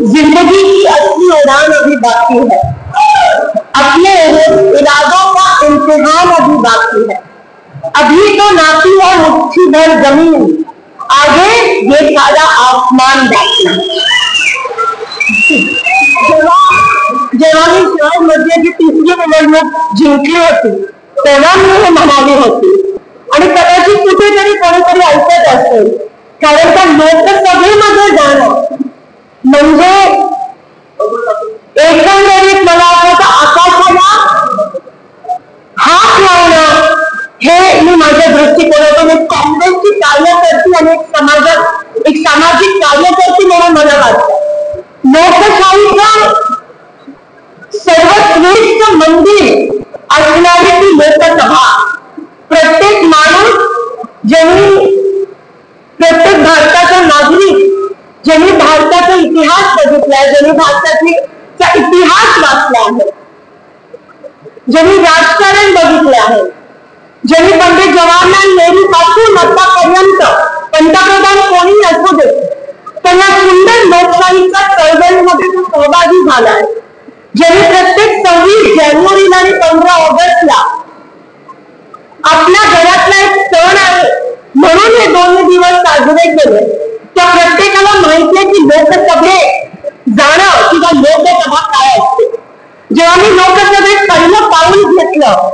जिंदगी की असली उड़ान अभी बाकी है, अपने इरादों का इम्तिहान अभी बाकी है। अभी तो नापी है मुट्ठी भर जमीन, आगे ये सारा आसमान बाकी है। जेव्हा मी शहरामध्ये तिसरी निवडणूक जिंकली होती तेव्हा मी हे म्हणाली होती आणि कदाचित कुठेतरी कोणीतरी ऐकत असेल, कारण त्या लोकसभेमध्ये जाणं म्हणजे एकंदरीत मला वाटतं आकाशाला हात लावणं हे मी माझ्या दृष्टिकोनातून एक काँग्रेसची कार्यकर्ती आणि एक सामाजिक कार्यकर्ती म्हणून मला वाटतं लोकशाहीचं सर्वश्रेष्ठ मंदिर असणारी ती लोकसभा। प्रत्येक माणूस प्रत्येक भारताचा नागरिक ज्यांनी भारताचा इतिहास बघितलाय, ज्यांनी भारताचा इतिहास वाचला आहे, ज्यांनी राजकारण बघितले आहे, ज्यांनी पंडित जवाहरलाल नेहरू पासून आतापर्यंत पंतप्रधान कोणी असू दे त्यांना सुंदर लोकशाहीच्या चळवळीमध्ये तो सहभागी झालाय, ज्यांनी प्रत्येक 26 जानेवारीला आणि 15 ऑगस्टला आपल्या घरातला एक सण आहे म्हणून हे 2 दिवस साजरे केले। त्या प्रत्येकाला माहिती आहे की लोकसभेत जाणं किंवा लोकसभा काय असते। जेव्हा मी लोकसभेत पहिलं पाऊल घेतलं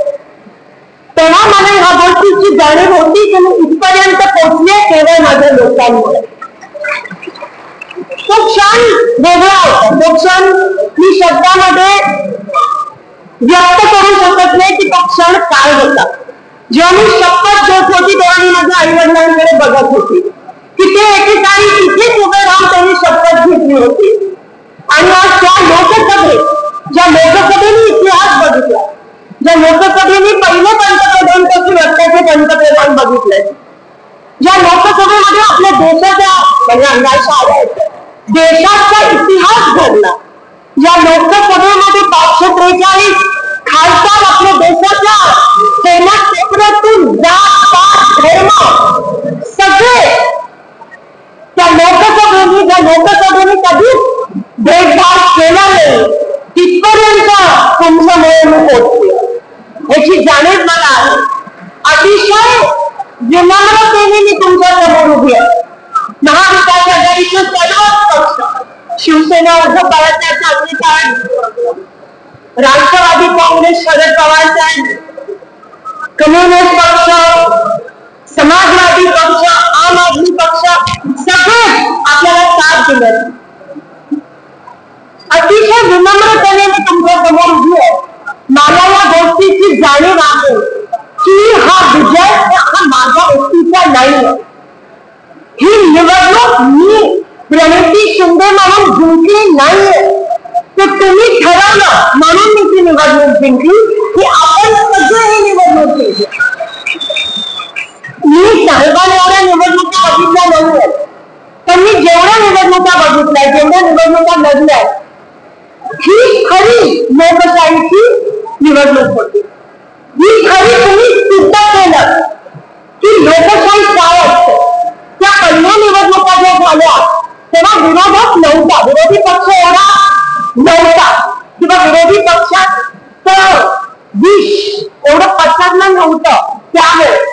तेव्हा मला ह्या गोष्टीची जाणीव होती की मी इथपर्यंत पोहोचले केवळ माझ्या लोकांमुळे। तो क्षण वेगळा होता, तो क्षण मी शब्दामध्ये व्यक्त करू शकत नाही की तो क्षण काय होता। जेव्हा मी शपथ घेत होती तेव्हा मी माझ्या आई वडिलांकडे बघत होती की ते एकेकाळी तिथेच उभे राहून त्यांनी शपथ घेतली होती आणि आज त्या लोकसभेत ज्या लोकसभेने इतिहास बघितला, ज्या लोकसभेने पहिले पंतप्रधान पासून आत्ताचे पंतप्रधान बघितले, ज्या लोकसभेमध्ये आपल्या देशाच्या म्हणजे अंगाच्या देशाचा इतिहास घडला, या लोकसभेमध्ये 543 खासदार आपल्या देशाच्या सेना क्षेत्रातून जात पात धर्म सगळे त्या लोकसभेने कधीच भेदभाव केला नाही तिथपर्यंत तुमच्यामुळे मी पोहोचले याची जाणीव मला आहे। अतिशय विनम्रतेने मी तुमच्या समोर उभी आहे। महाविकास आघाडीचे सर्वच पक्ष शिवसेना उद्धव बाळासाहेब ठाकरे साहेब, राष्ट्रवादी काँग्रेस शरद पवार साहेब, कम्युनिस्ट पक्ष, समाजवादी पक्ष, आम आदमी पक्ष सगळे आपल्याला साथ दिले। अतिशय विनम्रतेने मी तुमच्या समोर उभी आहे। मला या गोष्टीची जाणीव आहे की हा विजय हा माझ्या व्यक्तीचा नाही, ही निवडणूक मी प्रणिती शिंदे म्हणून जिंकली नाहीये, तर तुम्ही ठरवलं म्हणून मी ती निवडणूक जिंकली की आपण सगळे ही निवडणूक जिंकली। मी साहेबांनी एवढ्या निवडणुका बघितल्या नाहीये, पण मी जेवढ्या निवडणुका बघितल्या, जेवढ्या निवडणुका लढल्या, ही खरी लोकशाहीची निवडणूक होती। ही खरी तुम्ही सिद्ध केलं की लोकशाही काय असते। त्या पहिल्या निवडणुका ज्या झाल्या तेव्हा विरोधक नव्हता, विरोधी पक्ष एवढा नव्हता किंवा विरोधी पक्षाचं विष एवढं पसरलं नव्हतं त्यावेळेस,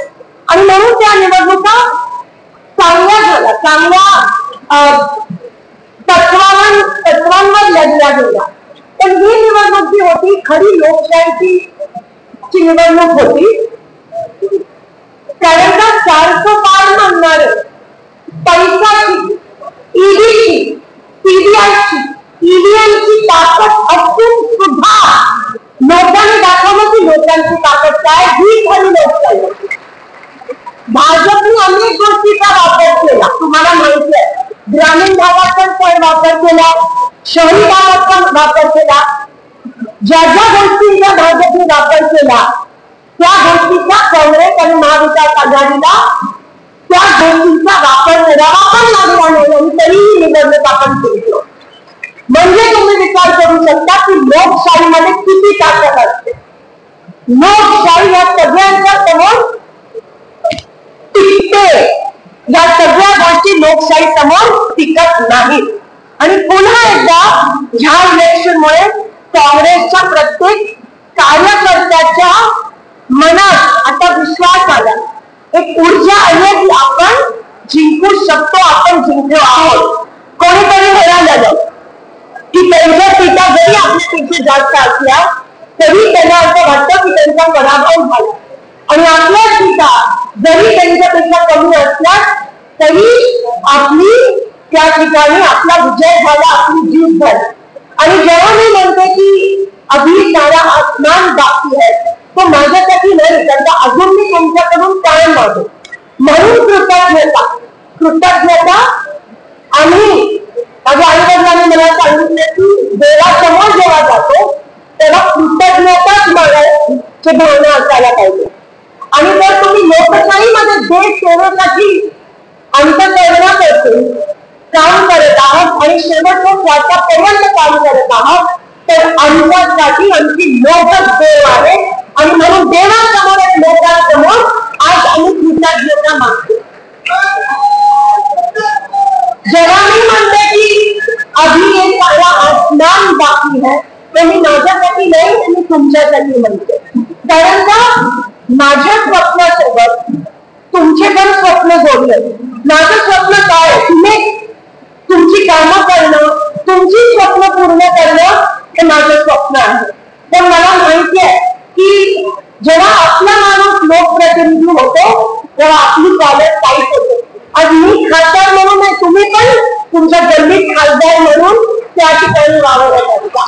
आणि म्हणून त्या निवडणुका चांगल्या झाल्या, चांगल्या तत्वांवर लढल्या गेल्या। पण ही निवडणूक जी होती खरी लोकशाहीची निवडणूक होती, कारण का 400 पार म्हणणारे पैशाची, ईडीची, सीबीआयची, ईव्हीएमची ताकद असून सुद्धा लोकांनी दाखवलं की लोकांची ताकद काय, ही खरी लोकशाही होती। भाजपने अनेक गोष्टीचा वापर केला, तुम्हाला माहिती आहे, ग्रामीण भागात पण वापर केला, शहरी भागात पण वापर केला। ज्या ज्या गोष्टींचा भाजपने वापर केला त्या गोष्टीचा काँग्रेस आणि महाविकास आघाडीला त्या गोष्टींचा वापर करावा पण लागला नाही आणि तरीही निवडणूक आपण जिंकलो। म्हणजे तुम्ही विचार करू शकता की लोकशाहीमध्ये किती ताकद असते। लोकशाही या सगळ्यांच्या समोर टिकते, या सगळ्या गोष्टी लोकशाही समोर टिकत नाहीत। आणि पुन्हा एकदा ह्या इलेक्शनमुळे काँग्रेसच्या प्रत्येक कार्यकर्त्याच्या मनात आता विश्वास आला, एक ऊर्जा आली की आपण जिंकू शकतो, आपण जिंकलो आहोत. कोणीतरी म्हणालं की त्यांच्या सीटा जरी आपल्यापेक्षा जास्त असल्या तरी त्यांना असं वाटतं की त्यांचा पराभव झाला, आणि आपल्या सीटा जरी त्यांच्यापेक्षा कमी असल्या तरी आपली त्या ठिकाणी आपला विजय झाला, आपली जीत झाली. आणि जेव्हा मी म्हणते की अभी सारा आसमान बाकी है, तो माझ्यासाठी नाही, त्यांचा अजून मी तुमच्याकडून काय मागू म्हणून कृतज्ञता. आम्ही माझ्या आईवडिलांनी मला सांगितलं की देवासमोर जेव्हा जातो तेव्हा कृतज्ञताच मागायची भावना असायला पाहिजे. आणि जर तुम्ही लोकशाहीमध्ये देश सेवेसाठी अंतःकरणापासून काम करत आहात आणि शेवटच्या श्वासापर्यंत काम करत आहात, तर आमच्यासाठी आमची मोठच देव आहे. आणि म्हणून देवासमोर लोकांसमोर आज आम्ही कृतज्ञता मागतो. जेव्हा मी म्हणते की अभी ये सारा आसमान बाकी है, तर मी माझ्यासाठी नाही, मी तुमच्यासाठी म्हणते. कारण का माझ्या स्वप्नासोबत तुमचे पण स्वप्न जोडले. माझं स्वप्न काय, तुम्ही तुमची कामं करणं, तुमची स्वप्न पूर्ण करणं हे माझं स्वप्न आहे. पण मला माहिती आहे की जेव्हा आपला माणूस लोकप्रतिनिधी होतो तेव्हा आपली कॉलेज टाईट होते. आज मी खासदार म्हणून तुम्ही पण तुमच्या गल्लीत खासदार म्हणून त्या ठिकाणी वावरत असता.